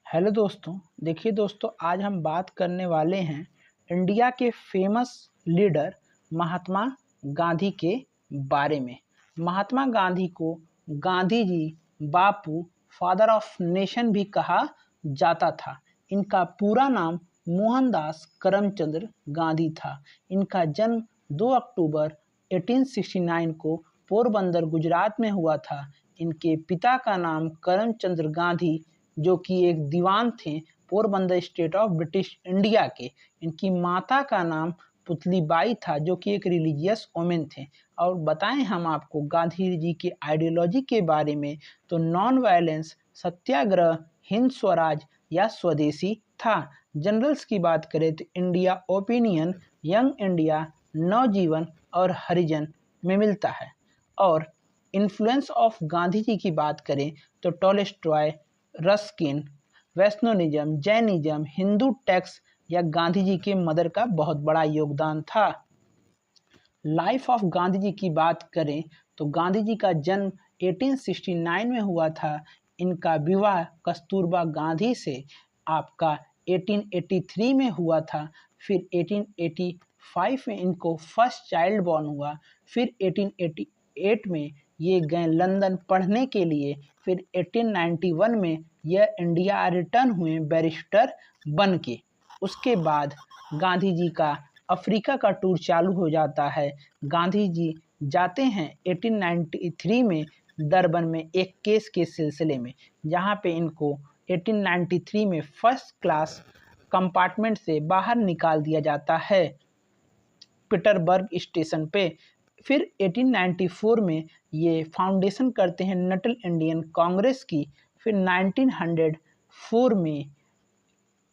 Hello दोस्तों, देखिए दोस्तों, आज हम बात करने वाले हैं इंडिया के फेमस लीडर महात्मा गांधी के बारे में। महात्मा गांधी को गांधी जी, बापू, फादर ऑफ नेशन भी कहा जाता था। इनका पूरा नाम मोहनदास करमचंद गांधी था। इनका जन्म 2 अक्टूबर 1869 को पोरबंदर गुजरात में हुआ था। इनके पिता का नाम करमचंद गांधी, जो कि एक दीवान थे Porbandar state of British India के। इनकी माता का नाम पुतलीबाई था, जो कि एक रिलीजियस वोमेन थे। और बताएं हम आपको गांधी जी की आइडियोलॉजी के बारे में, तो नॉन वायलेंस, सत्याग्रह, हिंद स्वराज या स्वदेशी था। जनरल्स की बात करें तो इंडिया ओपिनियन, यंग इंडिया, नवजीवन और हरिजन में मिलता है। और इन्फ्लुएंस ऑफ गांधी जी की बात करें तो Tolstoy, Ruskin, Vaishnavism, Jainism, Hindu text या गांधी जी के मदर का बहुत बड़ा योगदान था। लाइफ ऑफ गांधी जी की बात करें तो गांधी जी का जन्म 1869 में हुआ था। इनका विवाह कस्तूरबा गांधी से आपका 1883 में हुआ था। फिर 1885 में इनको फर्स्ट चाइल्ड बॉर्न हुआ। फिर 1888 में ये गए लंदन पढ़ने के लिए। फिर 1891 में यह इंडिया रिटर्न हुए बैरिस्टर बन के। उसके बाद गांधी जी का अफ्रीका का टूर चालू हो जाता है। गांधी जी जाते हैं 1893 में डरबन में एक केस के सिलसिले में, जहां पे इनको 1893 में फर्स्ट क्लास कंपार्टमेंट से बाहर निकाल दिया जाता है पीटरबर्ग स्टेशन पे। फिर 1894 में ये फाउंडेशन करते हैं नटल इंडियन कांग्रेस की। फिर 1904 में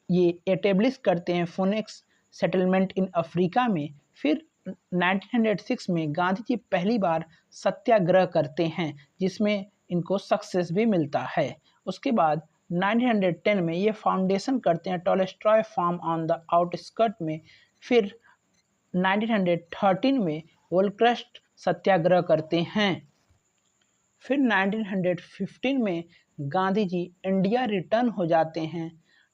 ये एटेब्लिश करते हैं फोनेक्स सेटलमेंट इन अफ्रीका में। फिर 1906 में गांधी जी पहली बार सत्याग्रह करते हैं, जिसमें इनको सक्सेस भी मिलता है। उसके बाद 1910 में ये फाउंडेशन करते हैं Tolstoy farm on the outskirt में। फिर 1913 में वोलक्रस्ट सत्याग्रह करते हैं। फिर 1915 में गांधी जी इंडिया रिटर्न हो जाते हैं।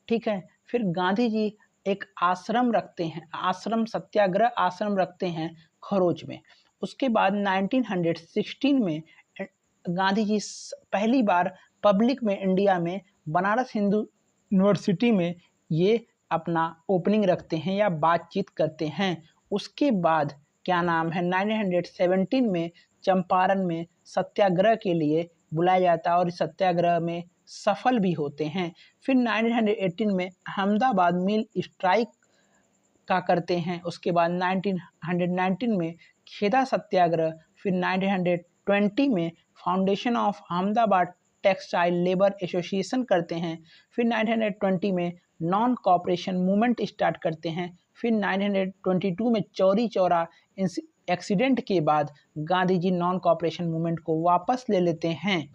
ठीक है। फिर गांधी जी एक आश्रम रखते हैं, आश्रम सत्याग्रह आश्रम रखते हैं खरोच में। उसके बाद 1916 में गांधी जी पहली बार पब्लिक में इंडिया में बनारस हिंदू यूनिवर्सिटी में ये अपना ओपनिंग रखते हैं या बातचीत करते हैं। उसके बाद क्या नाम है 1917 में चंपारण में सत्याग्रह के लिए बुलाया जाता है और इस सत्याग्रह में सफल भी होते हैं। फिर 1918 में अहमदाबाद मिल स्ट्राइक का करते हैं। उसके बाद 1919 में खेदा सत्याग्रह। फिर 1920 में foundation of Ahmedabad textile labour association करते हैं। फिर 1920 में नॉन कॉपरेशन मूवमेंट स्टार्ट करते हैं। फिर 1922 में चौरी चौरा एक्सीडेंट के बाद Gandhi ji non cooperation movement को वापस ले लेते हैं।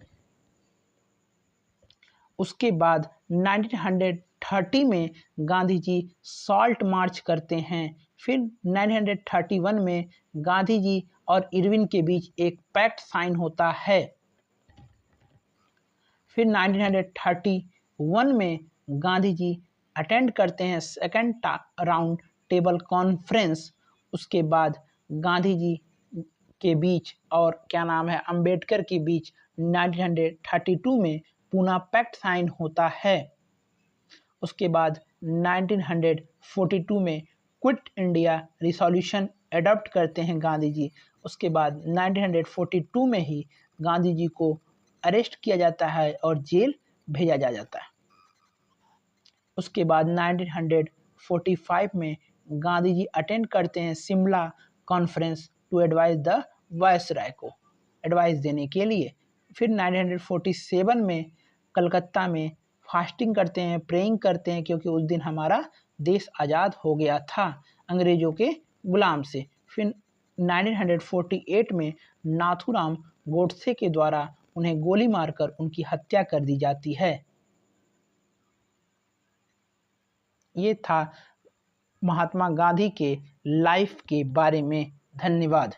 उसके बाद 1930 में गांधी जी सॉल्ट मार्च करते हैं। फिर 1931 में गांधी जी और इरविन के बीच एक पैक्ट साइन होता है। फिर 1931 में गांधी जी अटेंड करते हैं सेकंड राउंड टेबल कॉन्फ्रेंस। उसके बाद गांधी जी के बीच और क्या नाम है अंबेडकर के बीच 1932 में पूना पैक्ट साइन होता है। उसके बाद 1942 में क्विट इंडिया रिसोल्यूशन एडॉप्ट करते हैं गांधी जी। उसके बाद 1942 में ही गांधी जी को अरेस्ट किया जाता है और जेल भेजा जाता है। उसके बाद 1945 में गांधी जी अटेंड करते हैं Shimla conference to advise the viceroy को एडवाइस देने के लिए। फिर 1947 में कलकत्ता में फास्टिंग करते हैं, प्रेइंग करते हैं, क्योंकि उस दिन हमारा देश आज़ाद हो गया था अंग्रेज़ों के गुलाम से। फिर 1948 में नाथूराम गोडसे के द्वारा उन्हें गोली मारकर उनकी हत्या कर दी जाती है। ये था महात्मा गांधी के लाइफ के बारे में। धन्यवाद।